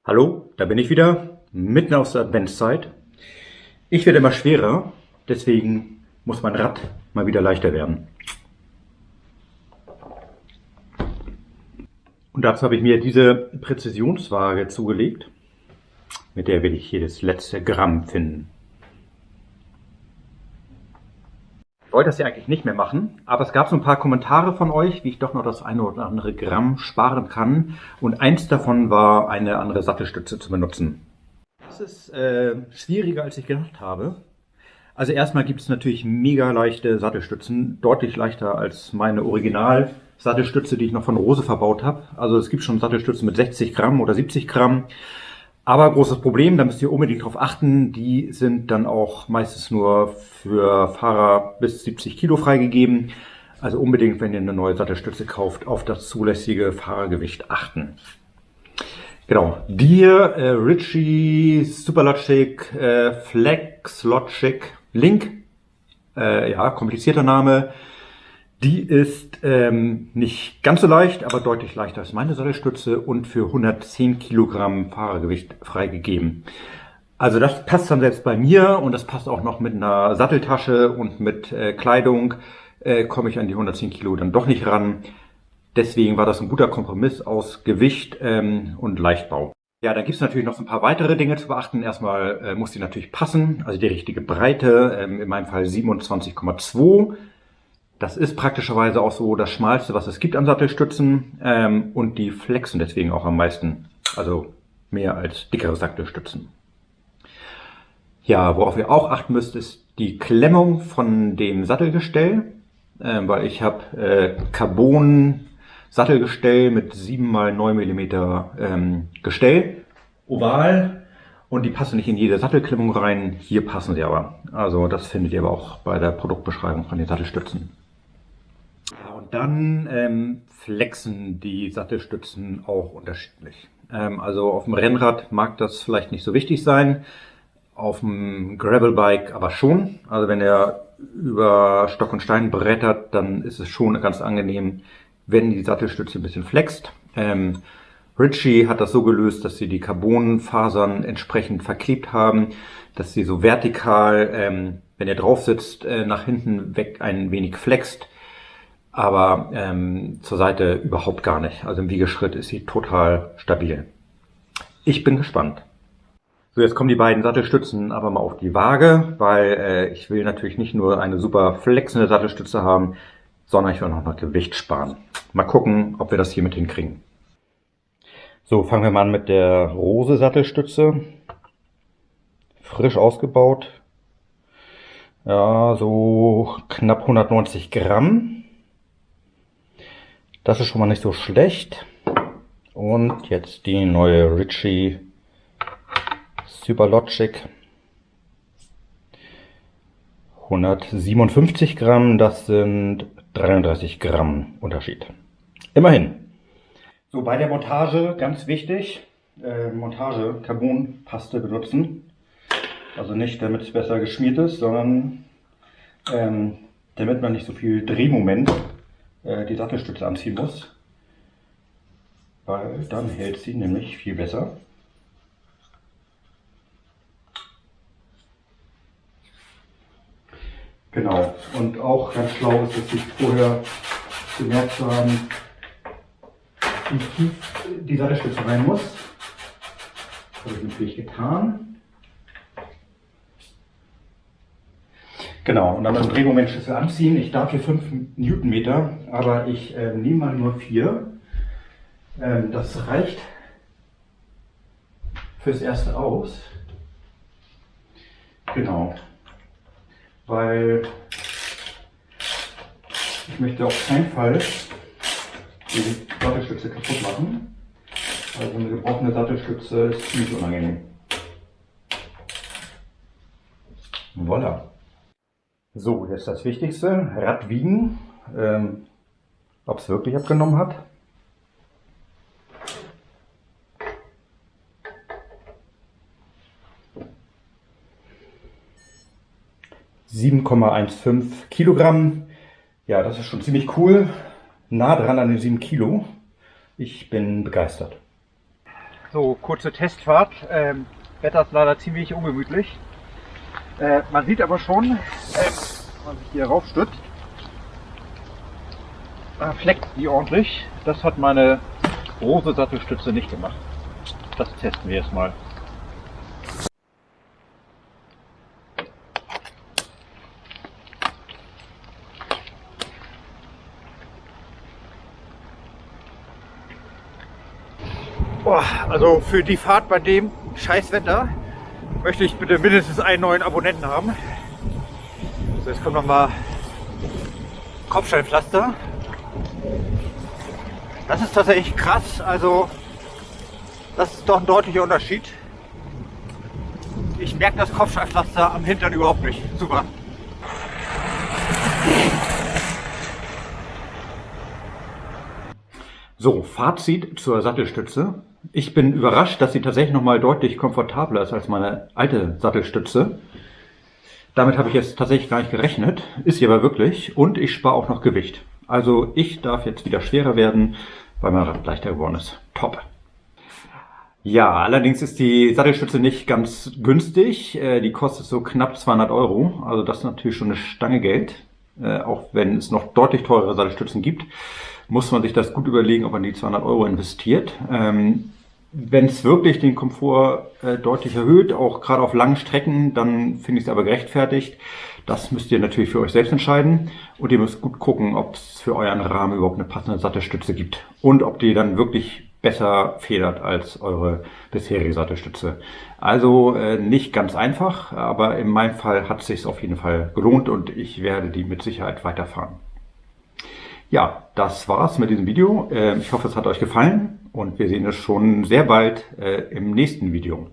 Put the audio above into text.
Hallo, da bin ich wieder, mitten aus der Adventszeit. Ich werde immer schwerer, deswegen muss mein Rad mal wieder leichter werden. Und dazu habe ich mir diese Präzisionswaage zugelegt, mit der will ich jedes letzte Gramm finden. Ich wollte das ja eigentlich nicht mehr machen, aber es gab so ein paar Kommentare von euch, wie ich doch noch das eine oder andere Gramm sparen kann. Und eins davon war, eine andere Sattelstütze zu benutzen. Das ist schwieriger, als ich gedacht habe. Also erstmal gibt es natürlich mega leichte Sattelstützen, deutlich leichter als meine Original-Sattelstütze, die ich noch von Rose verbaut habe. Also es gibt schon Sattelstützen mit 60 Gramm oder 70 Gramm. Aber großes Problem, da müsst ihr unbedingt drauf achten, die sind dann auch meistens nur für Fahrer bis 70 Kilo freigegeben. Also unbedingt, wenn ihr eine neue Sattelstütze kauft, auf das zulässige Fahrergewicht achten. Genau, die hier, Ritchey, Superlogic, FlexLogic Link, ja, komplizierter Name. Die ist nicht ganz so leicht, aber deutlich leichter als meine Sattelstütze und für 110 Kilogramm Fahrergewicht freigegeben. Also das passt dann selbst bei mir und das passt auch noch mit einer Satteltasche und mit Kleidung, komme ich an die 110 Kilo dann doch nicht ran. Deswegen war das ein guter Kompromiss aus Gewicht und Leichtbau. Ja, da gibt es natürlich noch so ein paar weitere Dinge zu beachten. Erstmal muss die natürlich passen, also die richtige Breite, in meinem Fall 27,2. Das ist praktischerweise auch so das Schmalste, was es gibt an Sattelstützen und die flexen deswegen auch am meisten, also mehr als dickere Sattelstützen. Ja, worauf ihr auch achten müsst, ist die Klemmung von dem Sattelgestell, weil ich habe Carbon Sattelgestell mit 7 x 9 mm Gestell, oval, und die passen nicht in jede Sattelklemmung rein, hier passen sie aber. Also das findet ihr aber auch bei der Produktbeschreibung von den Sattelstützen. Ja, und dann flexen die Sattelstützen auch unterschiedlich. Also auf dem Rennrad mag das vielleicht nicht so wichtig sein, auf dem Gravelbike aber schon. Also wenn ihr über Stock und Stein brettert, dann ist es schon ganz angenehm, wenn die Sattelstütze ein bisschen flext. Ritchey hat das so gelöst, dass sie die Carbonfasern entsprechend verklebt haben, dass sie so vertikal, wenn ihr drauf sitzt, nach hinten weg ein wenig flext, aber zur Seite überhaupt gar nicht. Also im Wiegeschritt ist sie total stabil. Ich bin gespannt. So, jetzt kommen die beiden Sattelstützen aber mal auf die Waage, weil ich will natürlich nicht nur eine super flexende Sattelstütze haben, sondern ich will auch noch Gewicht sparen. Mal gucken, ob wir das hiermit hinkriegen. So, fangen wir mal an mit der Rose Sattelstütze. Frisch ausgebaut. Ja, so knapp 190 Gramm. Das ist schon mal nicht so schlecht. Und jetzt die neue Ritchey Superlogic. 157 Gramm, das sind 33 Gramm Unterschied. Immerhin. So, bei der Montage ganz wichtig, Montage Carbonpaste benutzen. Also nicht damit es besser geschmiert ist, sondern damit man nicht so viel Drehmoment die Sattelstütze anziehen muss. Weil dann hält sie nämlich viel besser. Genau, und auch ganz schlau ist es, sich vorher gemerkt zu haben, wie tief die Sattelstütze rein muss. Das habe ich natürlich getan. Genau, und dann das Drehmomentschlüssel anziehen. Ich darf hier 5 Newtonmeter, aber ich nehme mal nur 4. Das reicht fürs Erste aus. Genau. weil ich möchte auf keinen Fall die Sattelstütze kaputt machen. Also eine gebrochene Sattelstütze ist ziemlich unangenehm. Voilà. So, jetzt das Wichtigste, Rad wiegen, ob es wirklich abgenommen hat. 7,15 Kilogramm. Ja, das ist schon ziemlich cool. Nah dran an den 7 Kilo. Ich bin begeistert. So, kurze Testfahrt. Wetter ist leider ziemlich ungemütlich. Man sieht aber schon, wenn man sich hier raufstützt, fleckt die ordentlich. Das hat meine große Sattelstütze nicht gemacht. Das testen wir jetzt mal. Boah, also für die Fahrt bei dem Scheißwetter möchte ich bitte mindestens einen neuen Abonnenten haben. So, jetzt kommt nochmal Kopfsteinpflaster. Das ist tatsächlich krass, also das ist doch ein deutlicher Unterschied. Ich merke das Kopfsteinpflaster am Hintern überhaupt nicht. Super. So, Fazit zur Sattelstütze. Ich bin überrascht, dass sie tatsächlich nochmal deutlich komfortabler ist als meine alte Sattelstütze. Damit habe ich jetzt tatsächlich gar nicht gerechnet, ist sie aber wirklich, und ich spare auch noch Gewicht. Also ich darf jetzt wieder schwerer werden, weil mein Rad leichter geworden ist. Top! Ja, allerdings ist die Sattelstütze nicht ganz günstig. Die kostet so knapp 200 €. Also das ist natürlich schon eine Stange Geld. Auch wenn es noch deutlich teurere Sattelstützen gibt, muss man sich das gut überlegen, ob man die 200 € investiert. Wenn es wirklich den Komfort deutlich erhöht, auch gerade auf langen Strecken, dann finde ich es aber gerechtfertigt. Das müsst ihr natürlich für euch selbst entscheiden. Und ihr müsst gut gucken, ob es für euren Rahmen überhaupt eine passende Sattelstütze gibt. Und ob die dann wirklich besser federt als eure bisherige Sattelstütze. Also nicht ganz einfach, aber in meinem Fall hat es sich auf jeden Fall gelohnt und ich werde die mit Sicherheit weiterfahren. Ja, das war's mit diesem Video. Ich hoffe, es hat euch gefallen und wir sehen uns schon sehr bald im nächsten Video.